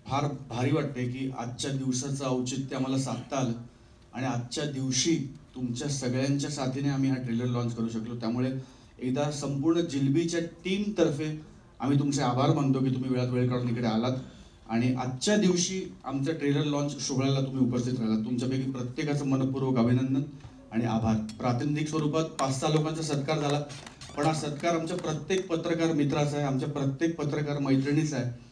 फार भारी वाटते की आजच्या दिवसाचं औचित्य आम्हाला साधता आलं आणि आजच्या दिवशी तुमच्या सगळ्यांच्या साथीने आम्ही हा ट्रेलर लॉन्च करू शकलो. त्यामुळे एकदा संपूर्ण जिलबीच्या टीमतर्फे आम्ही तुमचे आभार मानतो की तुम्ही वेळात वेळ काढून इकडे आलात आणि आजच्या दिवशी आमच्या ट्रेलर लॉन्च सोहळ्याला तुम्ही उपस्थित राहिलात. तुमच्यापैकी प्रत्येकाचं मनपूर्वक अभिनंदन आणि आभार. प्रातिनिधिक स्वरूपात 5-6 लोकांचा सत्कार झाला, पण हा सत्कार आमच्या प्रत्येक पत्रकार मित्राचा आहे, आमच्या प्रत्येक पत्रकार मैत्रिणीचा आहे,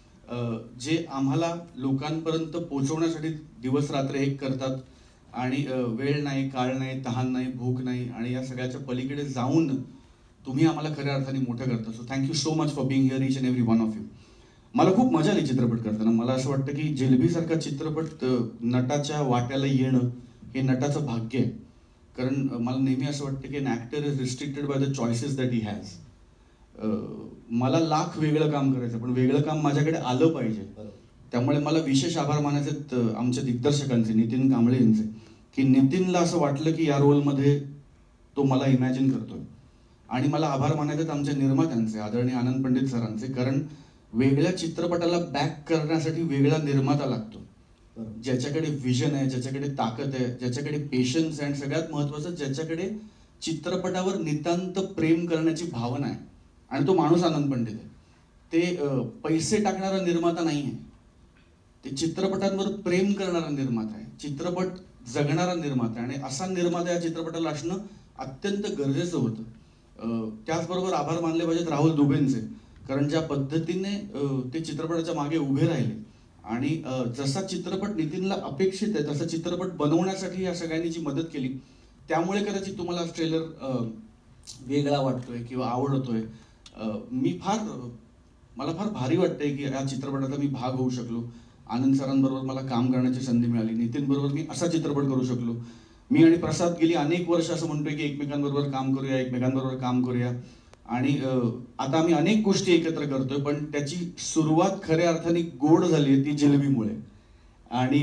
जे आम्हाला लोकांपर्यंत पोहोचवण्यासाठी दिवस रात्र एक करतात आणि वेळ नाही, काळ नाही, तहान नाही, भूक नाही आणि या सगळ्याच्या पलीकडे जाऊन तुम्ही आम्हाला खऱ्या अर्थाने मोठं करता. So thank you so much for being here each and every one of you. मला खूप मजा आली चित्रपट करताना. मला असं वाटतं की जिलबीसारखा चित्रपट नटाच्या वाट्याला येणं हे नटाचं भाग्य आहे. कारण मला नेहमी असं वाटतं की an actor is restricted by the choices that he has. मला लाख वेगळं काम करायचं, पण वेगळं काम माझ्याकडे आलं पाहिजे. त्यामुळे मला विशेष आभार मानायचे आमच्या दिग्दर्शकांचे, नितीन कांबळे यांचे, की नितीनला असं वाटलं की या रोलमध्ये तो मला इमॅजिन करतोय. आणि मला आभार मानायचे आमच्या निर्मात्यांचे, आदरणीय आनंद पंडित सरांचे, कारण वेगळ्या चित्रपटाला बॅक करण्यासाठी वेगळा निर्माता लागतो, ज्याच्याकडे विजन आहे, ज्याच्याकडे ताकद आहे, ज्याच्याकडे पेशन्स आहे आणि सगळ्यात महत्त्वाचं ज्याच्याकडे चित्रपटावर नितांत प्रेम करण्याची भावना आहे. आणि तो माणूस आनंद पंडित आहे. ते पैसे टाकणारा निर्माता नाही आहे, ते चित्रपटांवर प्रेम करणारा निर्माता आहे, चित्रपट जगणारा निर्माता आहे. आणि असा निर्माता या चित्रपटाला असणं अत्यंत गरजेचं होतं. त्याचबरोबर आभार मानले पाहिजेत राहुल दुबेंचे, कारण ज्या पद्धतीने ते चित्रपटाच्या मागे उभे राहिले आणि जसा चित्रपट नितीनला अपेक्षित आहे तसा चित्रपट बनवण्यासाठी या सगळ्यांनी जी मदत केली, त्यामुळे कदाचित तुम्हाला ट्रेलर वेगळा वाटतोय किंवा आवडतोय. मला फार भारी वाटतंय की या चित्रपटाचा मी भाग होऊ शकलो. आनंद सरांबरोबर मला काम करण्याची संधी मिळाली, नितीन बरोबर मी असा चित्रपट करू शकलो. मी आणि प्रसाद गेली अनेक वर्ष असं म्हणतोय की एकमेकांबरोबर काम करूया आणि आता आम्ही अनेक गोष्टी एकत्र करतोय, पण त्याची सुरुवात खऱ्या अर्थाने गोड झाली आहे ती जिलबीमुळे. आणि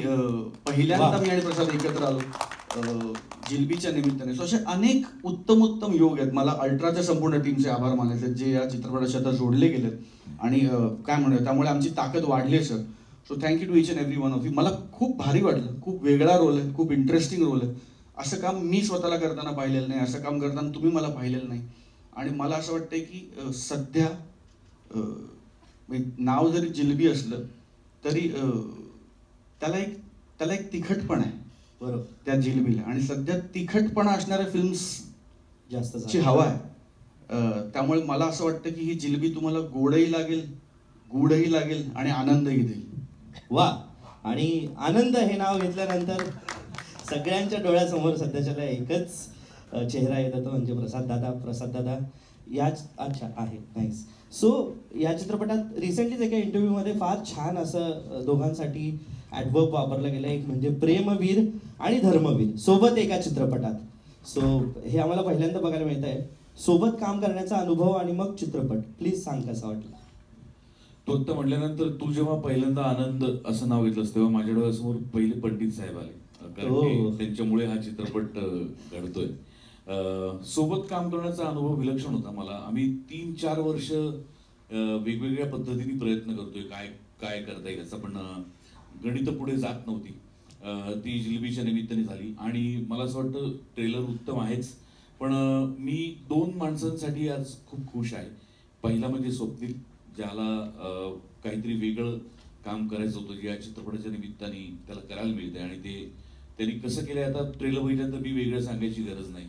पहिल्यांदा मी आणि प्रसाद एकत्र आलो जिलबीच्या निमित्ताने. सो असे अनेक उत्तम योग आहेत. मला अल्ट्राच्या संपूर्ण टीमचे आभार मानायचे, जे या चित्रपटाशी आता जोडले गेलेत आणि काय म्हणूया, त्यामुळे आमची ताकद वाढली आहे sir. So thank you to each and every one of you. मला खूप भारी वाटलं, खूप वेगळा रोल आहे, खूप इंटरेस्टिंग रोल आहे. असं काम मी स्वतःला करताना पाहिलेलं नाही, असं काम करताना तुम्ही मला पाहिलेलं नाही. आणि मला असं वाटतंय की सध्या नाव जरी जिलबी असलं तरी त्याला एक तिखटपणा आहे, बरोबर, त्या जिलबीला. आणि सध्या तिखटपणा असणाऱ्या फिल्म्स जास्तची हवा आहे. त्यामुळे मला असं वाटतं की ही जिलबी तुम्हाला गोडही लागेल, गूढही लागेल आणि आनंदही देईल. वा. आणि आनंद हे नाव घेतल्यानंतर सगळ्यांच्या डोळ्यासमोर सध्याच्याला एकच चेहरा येत होता, म्हणजे प्रसाद दादा याच. अच्छा आहे, नाईस. सो या चित्रपटात रिसेंटलीच एका इंटरव्ह्यूमध्ये फार छान असं दोघांसाठी ॲडवर्ब वापरलं गेलं, एक म्हणजे प्रेमवीर आणि धर्मवीर सोबत एका चित्रपटात. सो हे आम्हाला पहिल्यांदा बघायला मिळत आहे. सोबत काम करण्याचा अनुभव आणि मग चित्रपट, प्लीज सांग कसा वाटला. तो आता म्हटल्यानंतर तू जेव्हा पहिल्यांदा आनंद असं नाव घेतलंस तेव्हा माझ्या डोळ्यासमोर पहिले पंडित साहेब आले, कारण त्यांच्यामुळे हा चित्रपट घडतोय. सोबत काम करण्याचा अनुभव विलक्षण होता मला. आम्ही 3-4 वर्ष वेगवेगळ्या पद्धतीने प्रयत्न करतोय काय करता येईल याचा, पण गणित पुढे जात नव्हती. ती जिलबीच्या निमित्ताने झाली आणि मला असं वाटतं ट्रेलर उत्तम आहेच, पण मी 2 माणसांसाठी आज खूप खुश आहे. पहिला म्हणजे स्वप्नील, ज्याला काहीतरी वेगळं काम करायचं होतं, जे या चित्रपटाच्या निमित्ताने त्याला करायला मिळतंय आणि ते त्यांनी कसं केलंय आता ट्रेलर बघितल्यानंतर मी वेगळं सांगायची गरज नाही.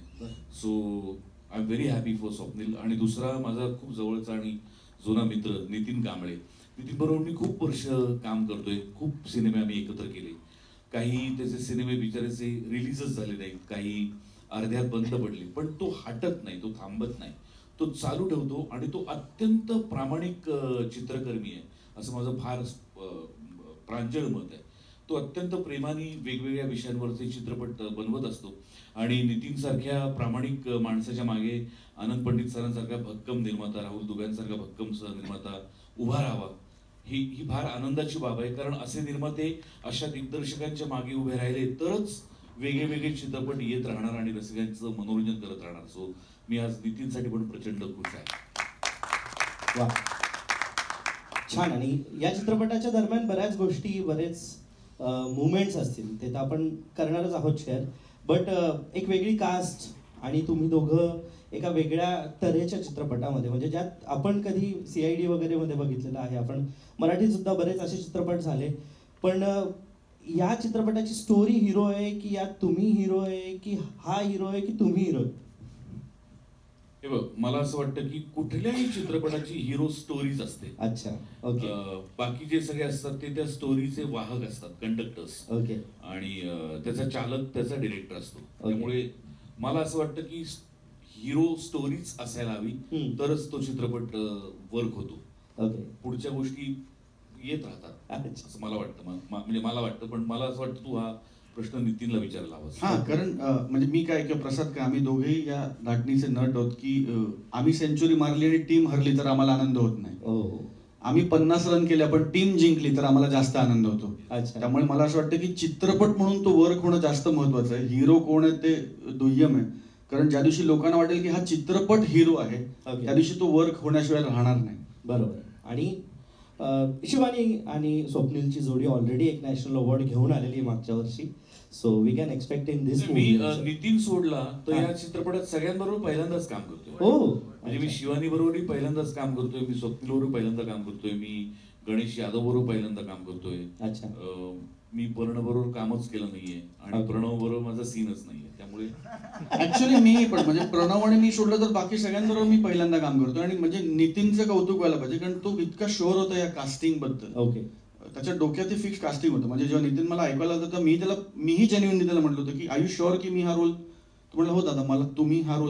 So I am very happy for Swapnil. आणि दुसरा माझा खूप जवळचा आणि जुना मित्र नितीन कांबळे. नितीन बरोबर मी खूप वर्ष काम करतोय, खूप सिनेमे आम्ही एकत्र केले. काही त्याचे सिनेमे बिचाराचे रिलीजच झाले नाहीत, काही अर्ध्यात बंद पडले, पण तो हटत नाही, तो थांबत नाही, तो चालू ठेवतो आणि तो अत्यंत प्रामाणिक चित्रकर्मी आहे असं माझं फार प्रांजळ मत आहे. तो अत्यंत प्रेमाने वेगवेगळ्या विषयांवरचे चित्रपट बनवत असतो आणि नितीन सारख्या प्रामाणिक माणसाच्या मागे आनंद पंडित सरांसारखा भक्कम निर्माता, राहुल दुबेंसारखा भक्कम निर्माता उभा राहावा ही फार आनंदाची बाब आहे. कारण असे निर्माते अशा दिग्दर्शकांच्या मागे उभे राहिले तरच वेगळे चित्रपट येत राहणार आणि रसिकांचं मनोरंजन करत राहणार. सो मी आज नितीनसाठी पण प्रचंड खुश आहे. वा. छान. आणि या चित्रपटाच्या दरम्यान बऱ्याच गोष्टी, बरेच मुवमेंट्स असतील, ते तर आपण करणारच आहोत शेअर. बट एक वेगळी कास्ट आणि तुम्ही दोघं एका वेगळ्या तऱ्हेच्या चित्रपटामध्ये, म्हणजे ज्यात आपण कधी CID वगैरे मध्ये बघितलेलं आहे, आपण मराठीत सुद्धा बरेच असे चित्रपट झाले, पण या चित्रपटाची स्टोरी हिरो आहे की यात तुम्ही हिरो आहे, की हा हिरो आहे की तुम्ही हिरो? हे बघ, मला असं वाटतं की कुठल्याही चित्रपटाची हिरो स्टोरीज असते. अच्छा, ओके. बाकी जे सगळे असतात ते त्या स्टोरीचे वाहक असतात, कंडक्टर्स. ओके. आणि त्याचा चालक त्याचा डिरेक्टर असतो. Okay. त्यामुळे मला असं वाटतं की हिरो स्टोरीच असायला हवी, तरच तो चित्रपट वर्क होतो. ओके. पुढच्या गोष्टी येत राहतात अच्छा. असं मला वाटतं. म्हणजे मला वाटतं, पण मला असं वाटतं तू हा प्रश्न नितीनला विचारला हवास. हा, कारण म्हणजे मी काय किंवा प्रसाद काय, आम्ही दोघेही या धाटणीचे नट आहोत की आम्ही सेंचुरी मारली आणि टीम हरली तर आम्हाला आनंद होत नाही. आम्ही 50 रन केले पण टीम जिंकली तर आम्हाला जास्त आनंद होतो. अच्छा. त्यामुळे मला असं वाटतं की चित्रपट म्हणून तो वर्क होणं जास्त महत्वाचं आहे. हिरो कोण आहे ते दुय्यम आहे. कारण ज्या दिवशी लोकांना वाटेल की हा चित्रपट हिरो आहे, Okay. त्या दिवशी तो वर्क होण्याशिवाय राहणार नाही. बरोबर. आणि शिवानी आणि स्वप्नीलची जोडी ऑलरेडी एक नॅशनल अवॉर्ड घेऊन आलेली आहे मागच्या वर्षी. So we can expect in this मी नितीन सोडला तर या चित्रपटात सगळ्यांबरोबर पहिल्यांदाच काम करतोय. म्हणजे मी शिवानी बरोबरही पहिल्यांदाच काम करतोय, मी स्वप्नील बरोबर पहिल्यांदा काम करतोय, मी गणेश यादव बरोबर पहिल्यांदा काम करतोय. अच्छा. मी पर्ण बरोबर कामच केलं नाहीये आणि Okay. प्रणव बरोबर माझा सीनच नाहीये. त्यामुळे ऍक्च्युली मी पण म्हणजे प्रणव आणि मी सोडलं तर बाकी सगळ्यांबरोबर मी पहिल्यांदा काम करतो. आणि म्हणजे नितीनचं कौतुक व्हायला पाहिजे, कारण तो इतका शुअर होता या कास्टिंग बद्दल. ओके. त्याच्या डोक्यात ते फिक्स कास्टिंग होतं. म्हणजे जेव्हा नितीन मला ऐकायला होतं तर मीही जेन्युइनली त्याला म्हटलं होतं की आय यू शुअर की मी हा रोल? तो म्हटलं हो दादा, मला तुम्ही हा रोल